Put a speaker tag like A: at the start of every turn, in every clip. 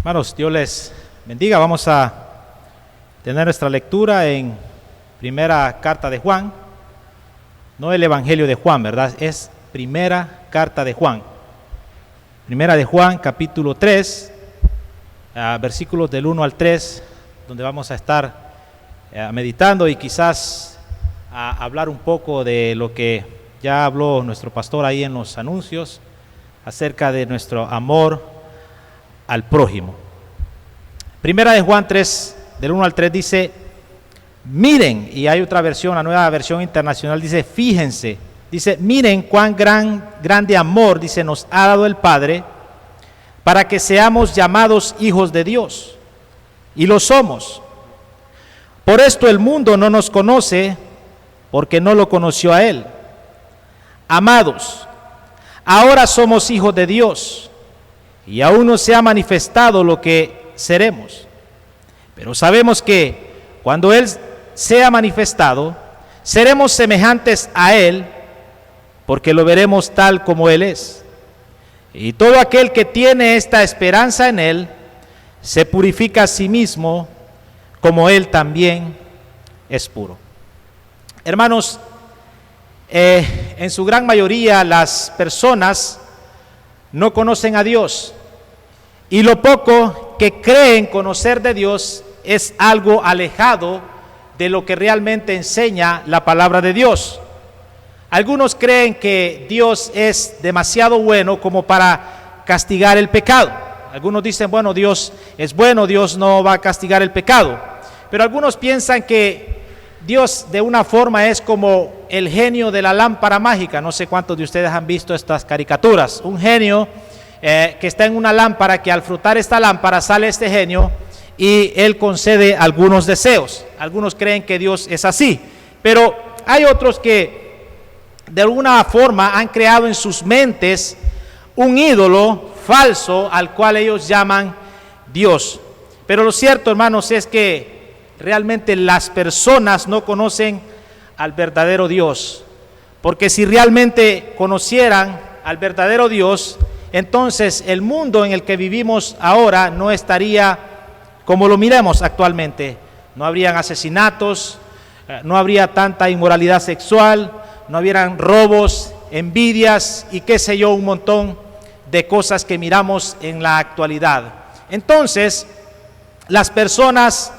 A: Hermanos, Dios les bendiga. Vamos a tener nuestra lectura en primera carta de Juan, no el Evangelio de Juan, ¿verdad? Es primera carta de Juan. Primera de Juan, capítulo 3, versículos del 1 al 3, donde vamos a estar meditando y quizás a hablar un poco de lo que ya habló nuestro pastor ahí en los anuncios, acerca de nuestro amor al prójimo. Primera de Juan 3, del 1 al 3 dice, miren, y hay otra versión, la nueva versión internacional dice, fíjense, dice, miren cuán grande amor, dice, nos ha dado el Padre, para que seamos llamados hijos de Dios, y lo somos. Por esto el mundo no nos conoce, porque no lo conoció a Él. Amados, ahora somos hijos de Dios, y aún no se ha manifestado lo que seremos. Pero sabemos que cuando Él sea manifestado, seremos semejantes a Él, porque lo veremos tal como Él es. Y todo aquel que tiene esta esperanza en Él, se purifica a sí mismo, como Él también es puro. Hermanos, en su gran mayoría las personas no conocen a Dios, y lo poco que creen conocer de Dios es algo alejado de lo que realmente enseña la palabra de Dios. Algunos creen que Dios es demasiado bueno como para castigar el pecado. Algunos dicen, bueno, Dios es bueno, Dios no va a castigar el pecado. Pero algunos piensan que Dios de una forma es como el genio de la lámpara mágica. No sé cuántos de ustedes han visto estas caricaturas. Un genio que está en una lámpara, que al frotar esta lámpara sale este genio y él concede algunos deseos. Algunos creen que Dios es así, pero hay otros que de alguna forma han creado en sus mentes un ídolo falso al cual ellos llaman Dios. Pero lo cierto, hermanos, es que realmente las personas no conocen al verdadero Dios, porque si realmente conocieran al verdadero Dios, entonces el mundo en el que vivimos ahora no estaría como lo miramos actualmente. No habrían asesinatos, no habría tanta inmoralidad sexual, no habrían robos, envidias y qué sé yo, un montón de cosas que miramos en la actualidad. Entonces, las personas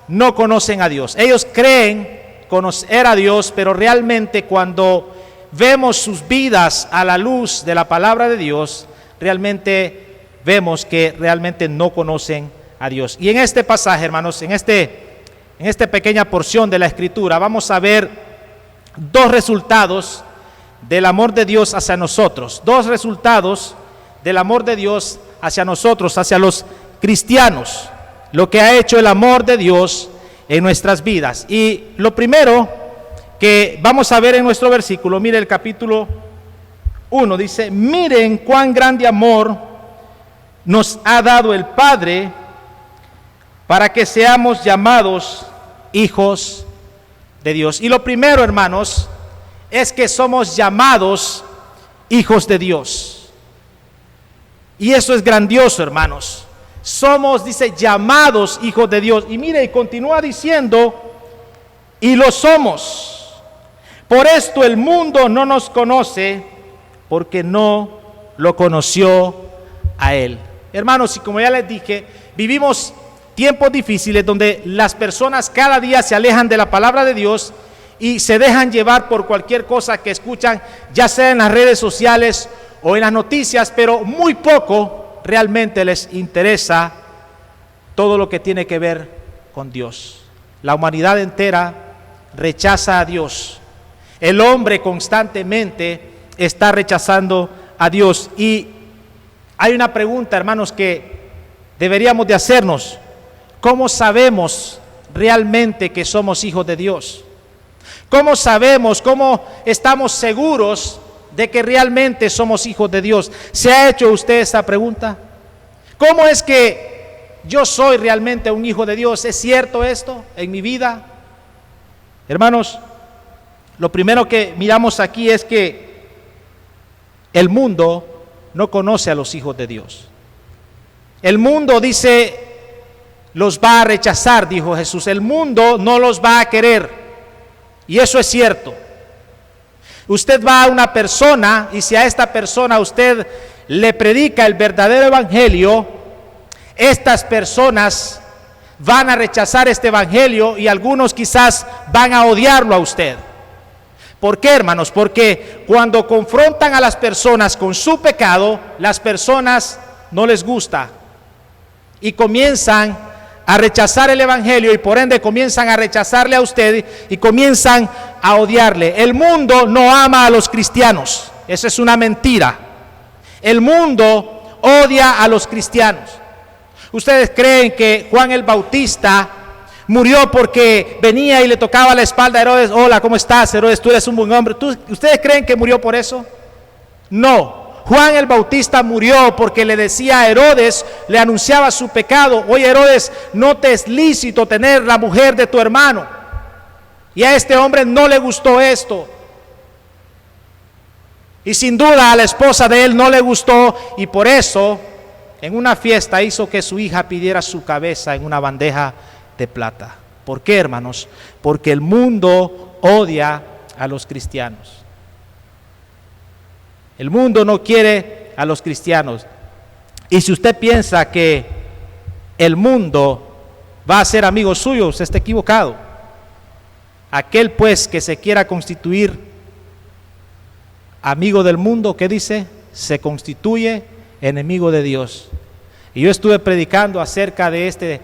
A: no conocen a Dios. Ellos creen conocer a Dios, pero realmente cuando vemos sus vidas a la luz de la palabra de Dios, realmente vemos que realmente no conocen a Dios. Y en este pasaje, hermanos, en esta pequeña porción de la Escritura, vamos a ver dos resultados del amor de Dios hacia nosotros. Dos resultados del amor de Dios hacia nosotros, hacia los cristianos. Lo que ha hecho el amor de Dios en nuestras vidas. Y lo primero que vamos a ver en nuestro versículo, mire el capítulo 1, dice, miren cuán grande amor nos ha dado el Padre para que seamos llamados hijos de Dios. Y lo primero, hermanos, es que somos llamados hijos de Dios. Y eso es grandioso, hermanos. Somos, dice, llamados hijos de Dios. Y mire, y continúa diciendo, y lo somos. Por esto el mundo no nos conoce, porque no lo conoció a Él. Hermanos, y como ya les dije, vivimos tiempos difíciles donde las personas cada día se alejan de la palabra de Dios y se dejan llevar por cualquier cosa que escuchan, ya sea en las redes sociales o en las noticias, pero muy poco realmente les interesa todo lo que tiene que ver con Dios. La humanidad entera rechaza a Dios. El hombre constantemente está rechazando a Dios. Y hay una pregunta, hermanos, que deberíamos de hacernos. ¿Cómo sabemos realmente que somos hijos de Dios? ¿Cómo sabemos, cómo estamos seguros de que realmente somos hijos de Dios? ¿Se ha hecho usted esta pregunta? ¿Cómo es que yo soy realmente un hijo de Dios? ¿Es cierto esto en mi vida? Hermanos, lo primero que miramos aquí es que el mundo no conoce a los hijos de Dios. El mundo, dice, los va a rechazar, dijo Jesús. El mundo no los va a querer. Y eso es cierto. Usted va a una persona y si a esta persona usted le predica el verdadero evangelio, estas personas van a rechazar este evangelio y algunos quizás van a odiarlo a usted. ¿Por qué, hermanos? Porque cuando confrontan a las personas con su pecado, las personas no les gusta y comienzan a rechazar el evangelio y por ende comienzan a rechazarle a usted y comienzan a odiarle. El mundo no ama a los cristianos. Esa es una mentira. El mundo odia a los cristianos. ¿Ustedes creen que Juan el Bautista murió porque venía y le tocaba la espalda a Herodes? Hola, ¿cómo estás, Herodes? Tú eres un buen hombre. ¿Ustedes creen que murió por eso? No. Juan el Bautista murió porque le decía a Herodes, le anunciaba su pecado. Oye, Herodes, no te es lícito tener la mujer de tu hermano. Y a este hombre no le gustó esto. Y sin duda a la esposa de él no le gustó y por eso en una fiesta hizo que su hija pidiera su cabeza en una bandeja de plata. ¿Por qué, hermanos? Porque el mundo odia a los cristianos. El mundo no quiere a los cristianos. Y si usted piensa que el mundo va a ser amigo suyo, usted está equivocado. Aquel pues que se quiera constituir amigo del mundo, ¿qué dice? Se constituye enemigo de Dios. Y yo estuve predicando acerca de este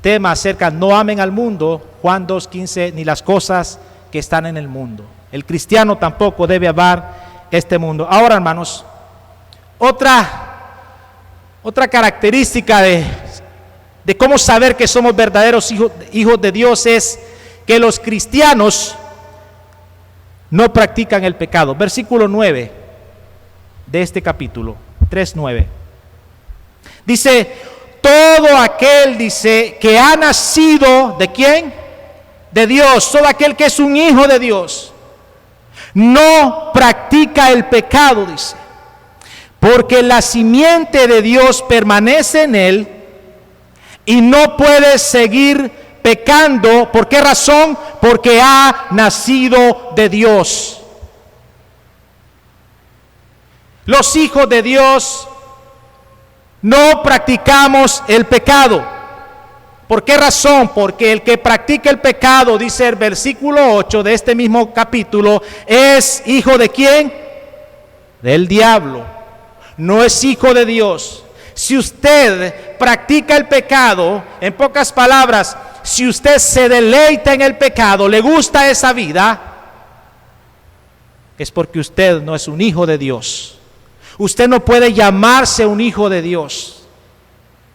A: tema, no amen al mundo, Juan 2:15, ni las cosas que están en el mundo. El cristiano tampoco debe amar este mundo. Ahora, hermanos, otra característica de cómo saber que somos verdaderos hijos de Dios es que los cristianos no practican el pecado. Versículo 9 de este capítulo, 3:9. Dice, todo aquel, dice, que ha nacido, ¿de quién? De Dios. Todo aquel que es un hijo de Dios no practica el pecado, dice, porque la simiente de Dios permanece en él y no puede seguir pecando. ¿Por qué razón? Porque ha nacido de Dios. Los hijos de Dios no practicamos el pecado. ¿Por qué razón? Porque el que practica el pecado, dice el versículo 8 de este mismo capítulo, es hijo de ¿quién? Del diablo. No es hijo de Dios. Si usted practica el pecado, en pocas palabras, si usted se deleita en el pecado, le gusta esa vida, es porque usted no es un hijo de Dios. Usted no puede llamarse un hijo de Dios.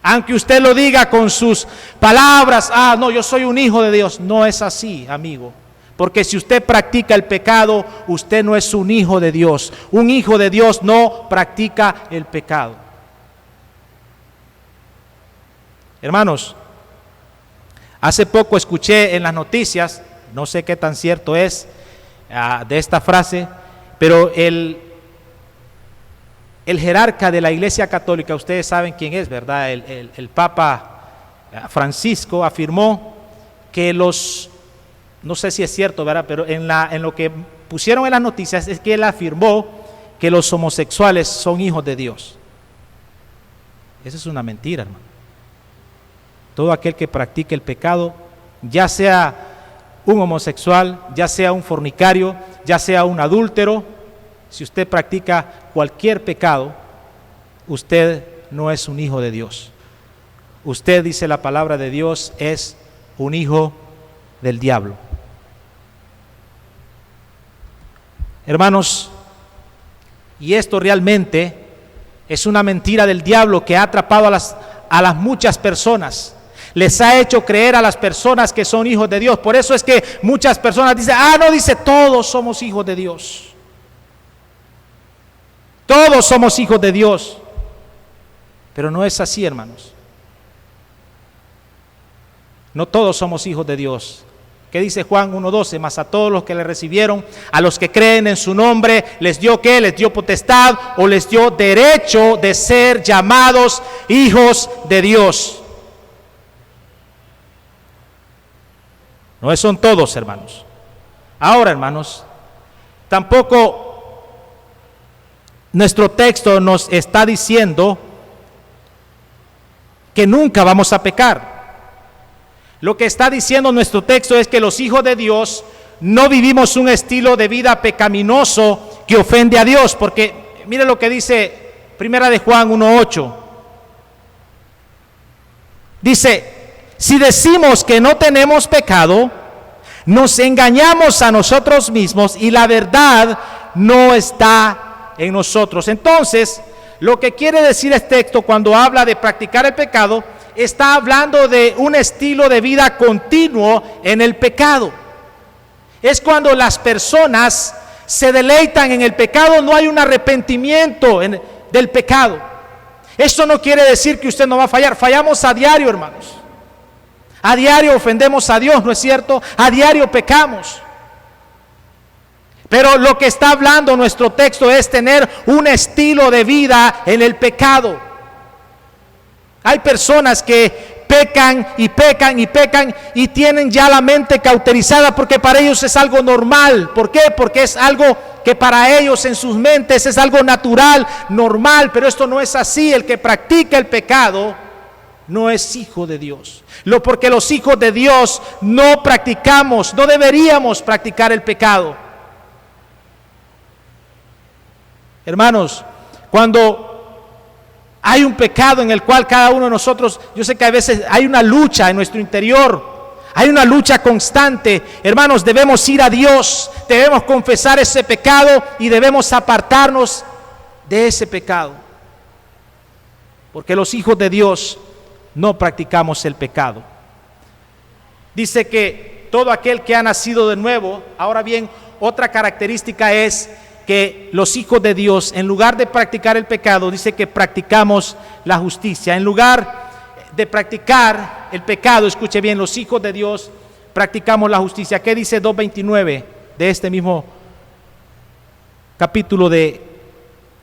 A: Aunque usted lo diga con sus palabras, no, yo soy un hijo de Dios. No es así, amigo. Porque si usted practica el pecado, usted no es un hijo de Dios. Un hijo de Dios no practica el pecado. Hermanos, hace poco escuché en las noticias, no sé qué tan cierto es de esta frase, pero el jerarca de la Iglesia Católica, ustedes saben quién es, ¿verdad? El Papa Francisco afirmó que no sé si es cierto, ¿verdad? Pero en lo que pusieron en las noticias es que él afirmó que los homosexuales son hijos de Dios. Esa es una mentira, hermano. Todo aquel que practique el pecado, ya sea un homosexual, ya sea un fornicario, ya sea un adúltero, si usted practica cualquier pecado, usted no es un hijo de Dios. Usted, dice la palabra de Dios, es un hijo del diablo. Hermanos, y esto realmente es una mentira del diablo que ha atrapado a las muchas personas. Les ha hecho creer a las personas que son hijos de Dios. Por eso es que muchas personas dicen, no, dice, todos somos hijos de Dios. Todos somos hijos de Dios. Pero no es así, hermanos. No todos somos hijos de Dios. ¿Qué dice Juan 1:12? Mas a todos los que le recibieron, a los que creen en su nombre, ¿les dio qué? ¿Les dio potestad o les dio derecho de ser llamados hijos de Dios? No son todos, hermanos. Ahora, hermanos, tampoco nuestro texto nos está diciendo que nunca vamos a pecar. Lo que está diciendo nuestro texto es que los hijos de Dios no vivimos un estilo de vida pecaminoso que ofende a Dios, porque mire lo que dice Primera de Juan 1:8. Dice: si decimos que no tenemos pecado, nos engañamos a nosotros mismos y la verdad no está en nosotros. Entonces, lo que quiere decir este texto cuando habla de practicar el pecado, está hablando de un estilo de vida continuo en el pecado. Es cuando las personas se deleitan en el pecado, no hay un arrepentimiento del pecado. Esto no quiere decir que usted no va a fallar. Fallamos a diario, hermanos. A diario ofendemos a Dios, ¿no es cierto? A diario pecamos. Pero lo que está hablando nuestro texto es tener un estilo de vida en el pecado. Hay personas que pecan y pecan y pecan y tienen ya la mente cauterizada porque para ellos es algo normal. ¿Por qué? Porque es algo que para ellos en sus mentes es algo natural, normal, pero esto no es así. El que practica el pecado no es hijo de Dios. Porque los hijos de Dios no practicamos, no deberíamos practicar el pecado. Hermanos, cuando hay un pecado en el cual cada uno de nosotros, yo sé que a veces hay una lucha en nuestro interior, hay una lucha constante. Hermanos, debemos ir a Dios, debemos confesar ese pecado y debemos apartarnos de ese pecado. Porque los hijos de Dios no practicamos el pecado. Dice que todo aquel que ha nacido de nuevo, ahora bien, otra característica es que los hijos de Dios, en lugar de practicar el pecado, dice que practicamos la justicia. En lugar de practicar el pecado, escuche bien, los hijos de Dios practicamos la justicia. ¿Qué dice 2:29 de este mismo capítulo de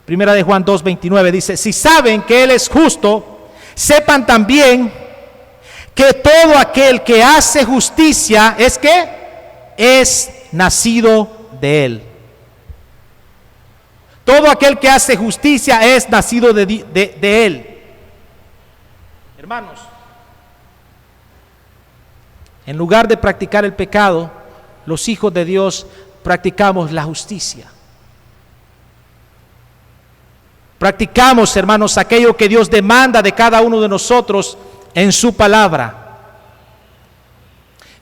A: Primera de Juan 2:29? Dice: si saben que Él es justo, sepan también que todo aquel que hace justicia es que es nacido de Él. Todo aquel que hace justicia es nacido de Él. Hermanos, en lugar de practicar el pecado, los hijos de Dios practicamos la justicia. Practicamos, hermanos, aquello que Dios demanda de cada uno de nosotros en su palabra.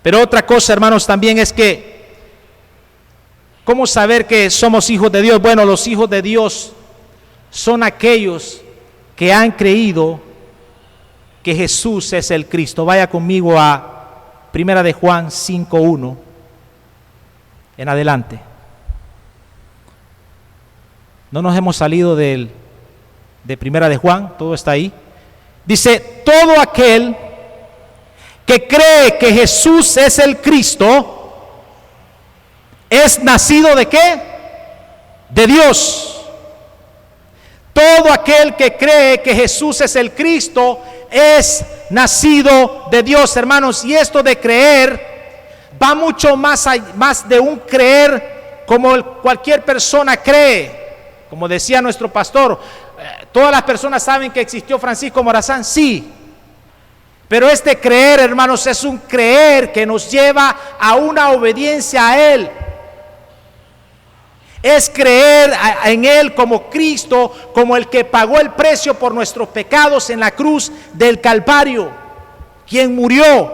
A: Pero otra cosa, hermanos, también es que ¿cómo saber que somos hijos de Dios? Bueno, los hijos de Dios son aquellos que han creído que Jesús es el Cristo. Vaya conmigo a Primera de Juan 5:1 en adelante. No nos hemos salido de Primera de Juan, todo está ahí. Dice: todo aquel que cree que Jesús es el Cristo es nacido ¿de qué? De Dios. Todo aquel que cree que Jesús es el Cristo es nacido de Dios, hermanos. Y esto de creer va mucho más de un creer como cualquier persona cree. Como decía nuestro pastor, todas las personas saben que existió Francisco Morazán, sí. Pero este creer, hermanos, es un creer que nos lleva a una obediencia a Él. Es creer en Él como Cristo, como el que pagó el precio por nuestros pecados en la cruz del Calvario, quien murió.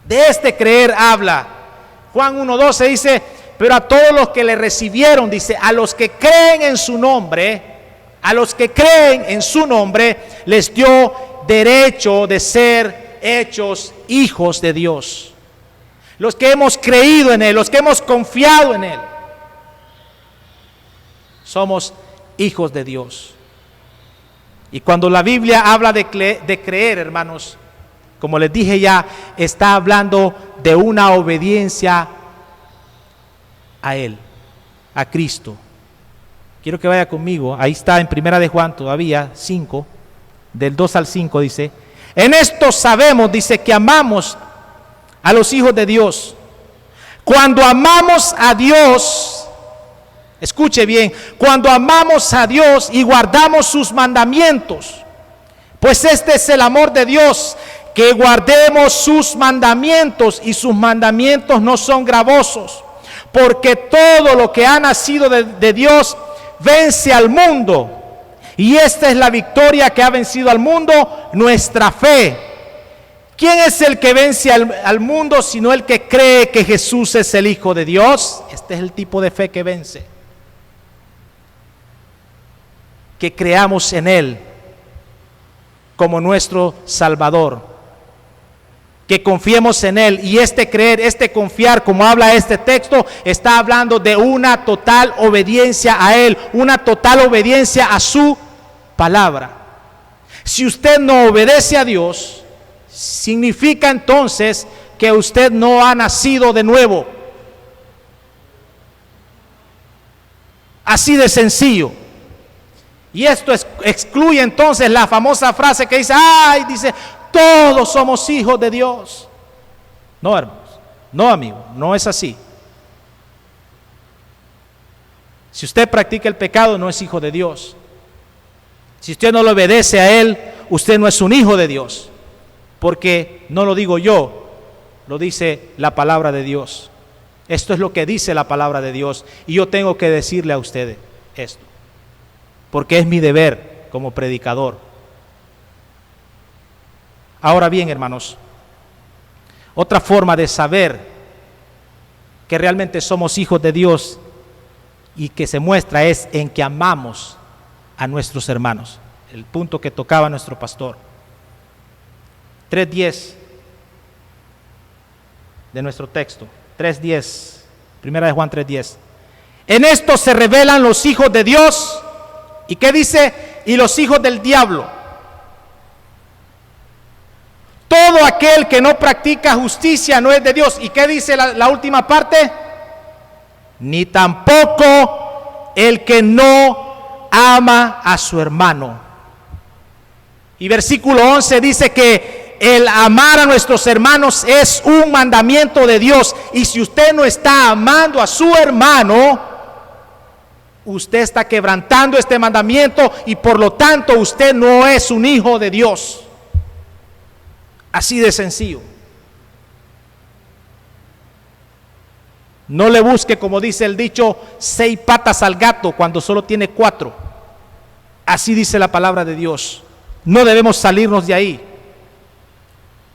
A: De este creer habla. Juan 1:12 dice: pero a todos los que le recibieron, dice, a los que creen en su nombre, les dio derecho de ser hechos hijos de Dios. Los que hemos creído en Él, los que hemos confiado en Él, somos hijos de Dios. Y cuando la Biblia habla de creer, hermanos, como les dije ya, está hablando de una obediencia a Él, a Cristo. Quiero que vaya conmigo, ahí está en Primera de Juan todavía, 5, del 2 al 5 dice, en esto sabemos, dice, que amamos a los hijos de Dios. Cuando amamos a Dios, escuche bien, cuando amamos a Dios y guardamos sus mandamientos, pues este es el amor de Dios, que guardemos sus mandamientos, y sus mandamientos no son gravosos, porque todo lo que ha nacido de Dios vence al mundo, y esta es la victoria que ha vencido al mundo, nuestra fe. ¿Quién es el que vence al mundo sino el que cree que Jesús es el Hijo de Dios? Este es el tipo de fe que vence. Que creamos en Él como nuestro Salvador, que confiemos en Él. Y este creer, este confiar, como habla este texto, está hablando de una total obediencia a Él, una total obediencia a su palabra. Si usted no obedece a Dios, significa entonces que usted no ha nacido de nuevo. Así de sencillo. Y esto excluye entonces la famosa frase que dice, ay, dice, todos somos hijos de Dios. No, hermanos, no, amigo, no es así. Si usted practica el pecado, no es hijo de Dios. Si usted no le obedece a Él, usted no es un hijo de Dios. Porque no lo digo yo, lo dice la palabra de Dios. Esto es lo que dice la palabra de Dios. Y yo tengo que decirle a ustedes esto, porque es mi deber como predicador. Ahora bien, hermanos, otra forma de saber que realmente somos hijos de Dios y que se muestra es en que amamos a nuestros hermanos. El punto que tocaba nuestro pastor. 3:10 de nuestro texto. 3:10. Primera de Juan 3:10. En esto se revelan los hijos de Dios. ¿Y qué dice? Y los hijos del diablo. Todo aquel que no practica justicia no es de Dios. ¿Y qué dice la última parte? Ni tampoco el que no ama a su hermano. Y versículo 11 dice que el amar a nuestros hermanos es un mandamiento de Dios. Y si usted no está amando a su hermano, usted está quebrantando este mandamiento y por lo tanto usted no es un hijo de Dios. Así de sencillo. No le busque, como dice el dicho, 6 patas al gato cuando solo tiene 4. Así dice la palabra de Dios. No debemos salirnos de ahí.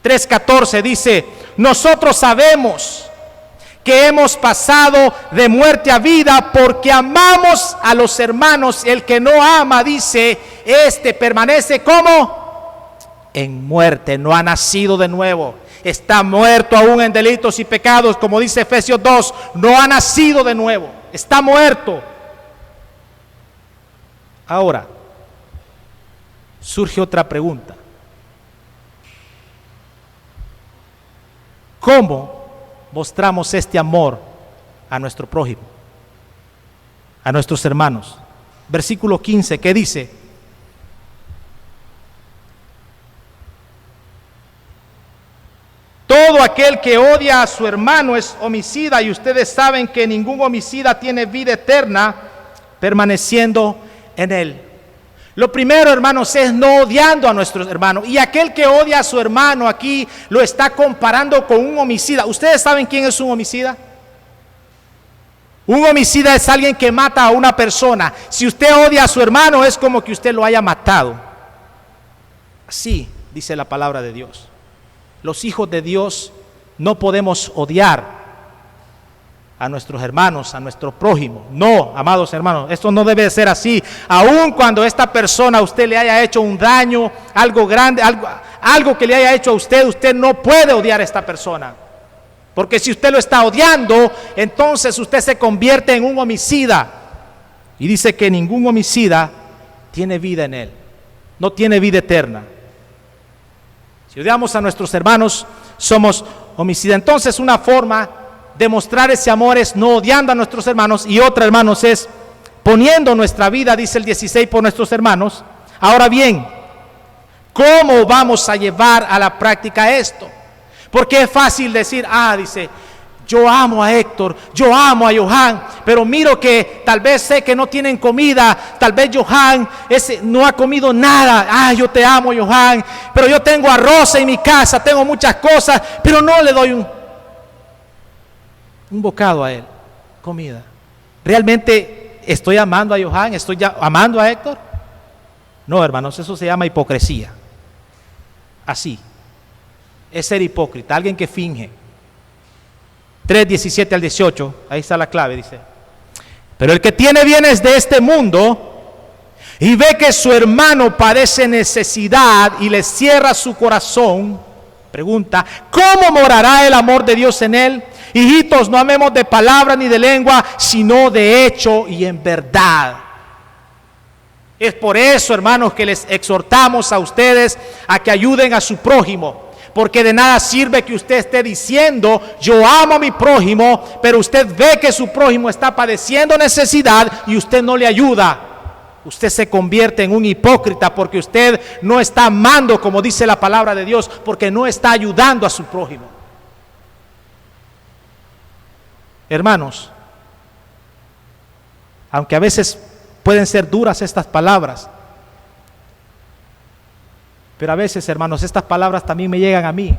A: 3:14 dice, nosotros sabemos que hemos pasado de muerte a vida porque amamos a los hermanos. El que no ama, dice, este permanece como en muerte, no ha nacido de nuevo, está muerto aún en delitos y pecados, como dice Efesios 2, no ha nacido de nuevo, está muerto. Ahora, surge otra pregunta. ¿Cómo mostramos este amor a nuestro prójimo, a nuestros hermanos? Versículo 15, ¿qué dice? Todo aquel que odia a su hermano es homicida, y ustedes saben que ningún homicida tiene vida eterna permaneciendo en él. Lo primero, hermanos, es no odiando a nuestros hermanos. Y aquel que odia a su hermano aquí lo está comparando con un homicida. ¿Ustedes saben quién es un homicida? Un homicida es alguien que mata a una persona. Si usted odia a su hermano, es como que usted lo haya matado. Así dice la palabra de Dios. Los hijos de Dios no podemos odiar a nuestros hermanos, a nuestro prójimo. No, amados hermanos, esto no debe ser así. Aun cuando esta persona a usted le haya hecho un daño, algo grande, algo que le haya hecho a usted, usted no puede odiar a esta persona. Porque si usted lo está odiando, entonces usted se convierte en un homicida. Y dice que ningún homicida tiene vida en él. No tiene vida eterna. Si odiamos a nuestros hermanos, somos homicidas. Entonces, una forma de mostrar ese amor es no odiando a nuestros hermanos, y otra, hermanos, es poniendo nuestra vida, dice el 16, por nuestros hermanos. Ahora bien, ¿cómo vamos a llevar a la práctica esto? Porque es fácil decir, dice, yo amo a Héctor, yo amo a Johan, pero miro que tal vez sé que no tienen comida, tal vez Johan no ha comido nada. Yo te amo, Johan, pero yo tengo arroz en mi casa, tengo muchas cosas, pero no le doy un bocado a él, comida. ¿Realmente estoy amando a Johan? ¿Estoy amando a Héctor? No, hermanos, eso se llama hipocresía. Así, es ser hipócrita, alguien que finge. 3:17 al 18, ahí está la clave, dice: pero el que tiene bienes de este mundo y ve que su hermano padece necesidad y le cierra su corazón, pregunta, ¿cómo morará el amor de Dios en él? Hijitos, no amemos de palabra ni de lengua, sino de hecho y en verdad. Es por eso, hermanos, que les exhortamos a ustedes a que ayuden a su prójimo. Porque de nada sirve que usted esté diciendo, yo amo a mi prójimo, pero usted ve que su prójimo está padeciendo necesidad y usted no le ayuda. Usted se convierte en un hipócrita porque usted no está amando, como dice la palabra de Dios, porque no está ayudando a su prójimo. Hermanos, aunque a veces pueden ser duras estas palabras, pero a veces, hermanos, estas palabras también me llegan a mí.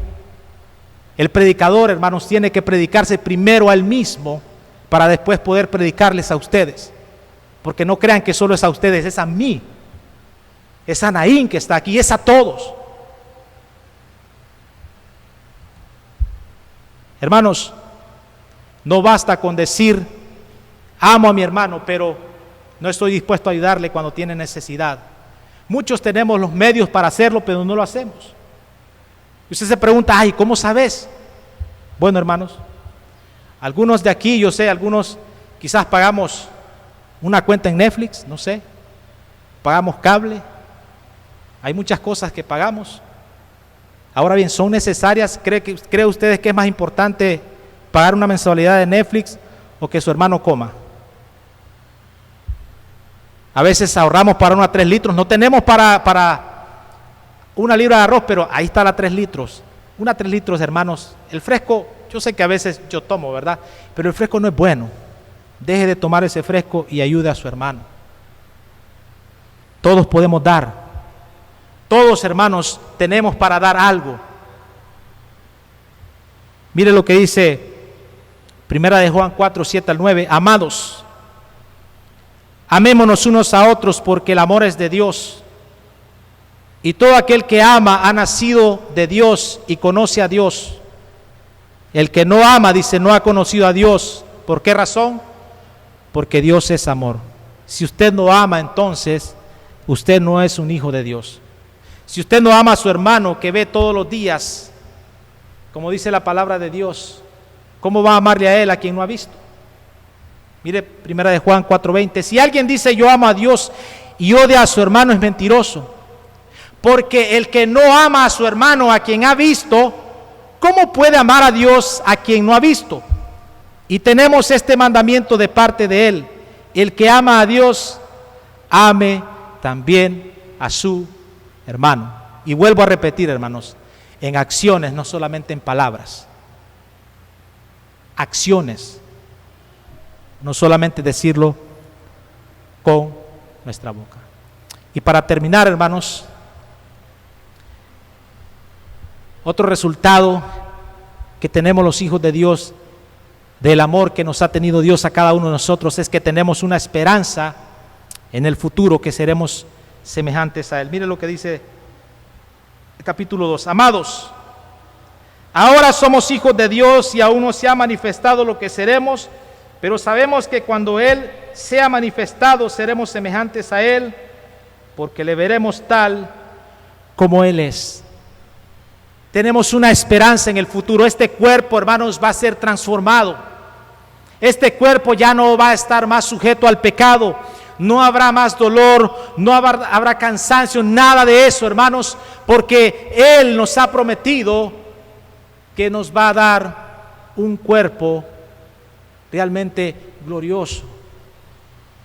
A: El predicador, hermanos, tiene que predicarse primero a él mismo para después poder predicarles a ustedes. Porque no crean que solo es a ustedes, es a mí. Es a Naín que está aquí, es a todos. Hermanos, no basta con decir, amo a mi hermano, pero no estoy dispuesto a ayudarle cuando tiene necesidad. Muchos tenemos los medios para hacerlo, pero no lo hacemos. Y usted se pregunta, ¿cómo sabes? Bueno, hermanos, algunos de aquí, yo sé, algunos quizás pagamos una cuenta en Netflix, no sé, pagamos cable, hay muchas cosas que pagamos. Ahora bien, ¿son necesarias? ¿Cree ustedes que es más importante pagar una mensualidad de Netflix o que su hermano coma? A veces ahorramos para unos 3 litros, no tenemos para 1 libra de arroz, pero ahí está la 3 litros. Una 3 litros, hermanos. El fresco, yo sé que a veces yo tomo, ¿verdad? Pero el fresco no es bueno. Deje de tomar ese fresco y ayude a su hermano. Todos podemos dar. Todos, hermanos, tenemos para dar algo. Mire lo que dice 1 de Juan 4:7 al 9. Amados, amémonos unos a otros porque el amor es de Dios. Y todo aquel que ama ha nacido de Dios y conoce a Dios. El que no ama, dice, no ha conocido a Dios. ¿Por qué razón? Porque Dios es amor. Si usted no ama, entonces usted no es un hijo de Dios. Si usted no ama a su hermano que ve todos los días, como dice la palabra de Dios, ¿cómo va a amarle a él a quien no ha visto? Mire 1 de Juan 4:20. Si alguien dice yo amo a Dios y odia a su hermano, es mentiroso. Porque el que no ama a su hermano a quien ha visto, ¿cómo puede amar a Dios a quien no ha visto? Y tenemos este mandamiento de parte de Él: el que ama a Dios, ame también a su hermano. Y vuelvo a repetir, hermanos, en acciones, no solamente en palabras. Acciones, no solamente decirlo con nuestra boca. Y para terminar, hermanos, otro resultado que tenemos los hijos de Dios del amor que nos ha tenido Dios a cada uno de nosotros es que tenemos una esperanza en el futuro que seremos semejantes a Él. Mire lo que dice el capítulo 2. Amados, ahora somos hijos de Dios y aún no se ha manifestado lo que seremos, pero sabemos que cuando Él sea manifestado seremos semejantes a Él, porque le veremos tal como Él es. Tenemos una esperanza en el futuro. Este cuerpo, hermanos, va a ser transformado. Este cuerpo ya no va a estar más sujeto al pecado. no habrá más dolor, no habrá cansancio, nada de eso, hermanos, porque Él nos ha prometido que nos va a dar un cuerpo realmente glorioso.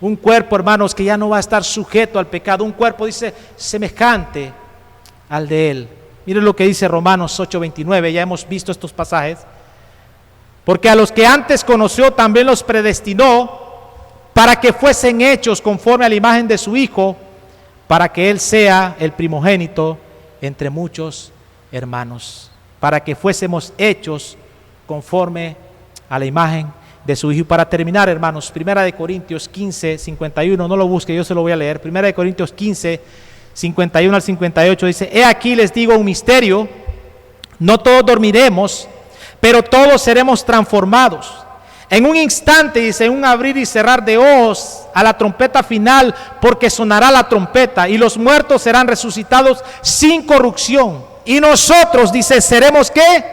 A: Un cuerpo, hermanos, que ya no va a estar sujeto al pecado. Un cuerpo, dice, semejante al de Él. Miren lo que dice Romanos 8:29, ya hemos visto estos pasajes. Porque a los que antes conoció también los predestinó para que fuesen hechos conforme a la imagen de su Hijo, para que Él sea el primogénito entre muchos hermanos. Para que fuésemos hechos conforme a la imagen de su Hijo. Y para terminar, hermanos, 1 Corintios 15:51, no lo busque, yo se lo voy a leer. 1 Corintios 15:51 al 58 dice: he aquí les digo un misterio, no todos dormiremos, pero todos seremos transformados. En un instante, dice, en un abrir y cerrar de ojos, a la trompeta final, porque sonará la trompeta, y los muertos serán resucitados sin corrupción. Y nosotros, dice, seremos ¿qué?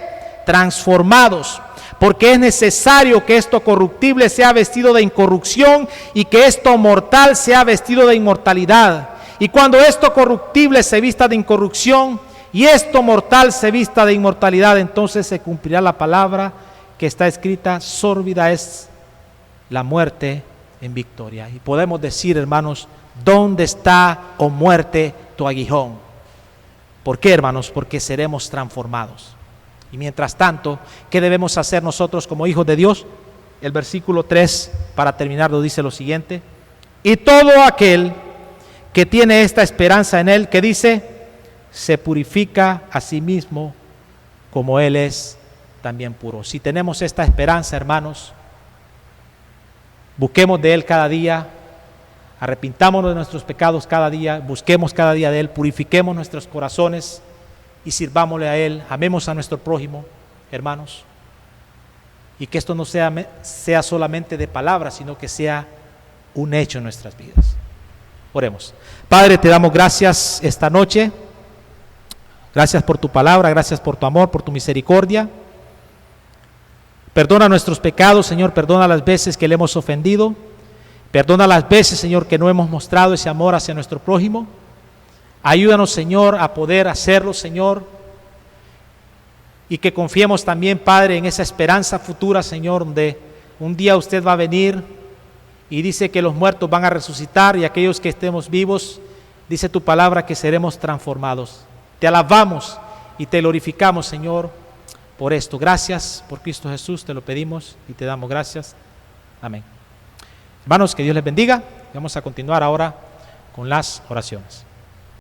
A: Transformados. Porque es necesario que esto corruptible sea vestido de incorrupción y que esto mortal sea vestido de inmortalidad. Y cuando esto corruptible se vista de incorrupción y esto mortal se vista de inmortalidad, entonces se cumplirá la palabra que está escrita: sórbida es la muerte en victoria. Y podemos decir, hermanos, ¿dónde está, oh muerte, tu aguijón? ¿Por qué, hermanos? Porque seremos transformados. Y mientras tanto, ¿qué debemos hacer nosotros como hijos de Dios? El versículo 3, para terminar, nos dice lo siguiente: y todo aquel que tiene esta esperanza en Él, que dice, se purifica a sí mismo como Él es también puro. Si tenemos esta esperanza, hermanos, busquemos de Él cada día, arrepintámonos de nuestros pecados cada día, busquemos cada día de Él, purifiquemos nuestros corazones y sirvámosle a Él, amemos a nuestro prójimo, hermanos, y que esto no sea solamente de palabras, sino que sea un hecho en nuestras vidas. Oremos. Padre, te damos gracias esta noche, gracias por tu palabra, gracias por tu amor, por tu misericordia. Perdona nuestros pecados, Señor, perdona las veces que le hemos ofendido, perdona las veces, Señor, que no hemos mostrado ese amor hacia nuestro prójimo. Ayúdanos, Señor, a poder hacerlo, Señor, y que confiemos también, Padre, en esa esperanza futura, Señor, donde un día usted va a venir y dice que los muertos van a resucitar y aquellos que estemos vivos, dice tu palabra, que seremos transformados. Te alabamos y te glorificamos, Señor, por esto. Gracias por Cristo Jesús, te lo pedimos y te damos gracias. Amén. Hermanos, que Dios les bendiga. Vamos a continuar ahora con las oraciones.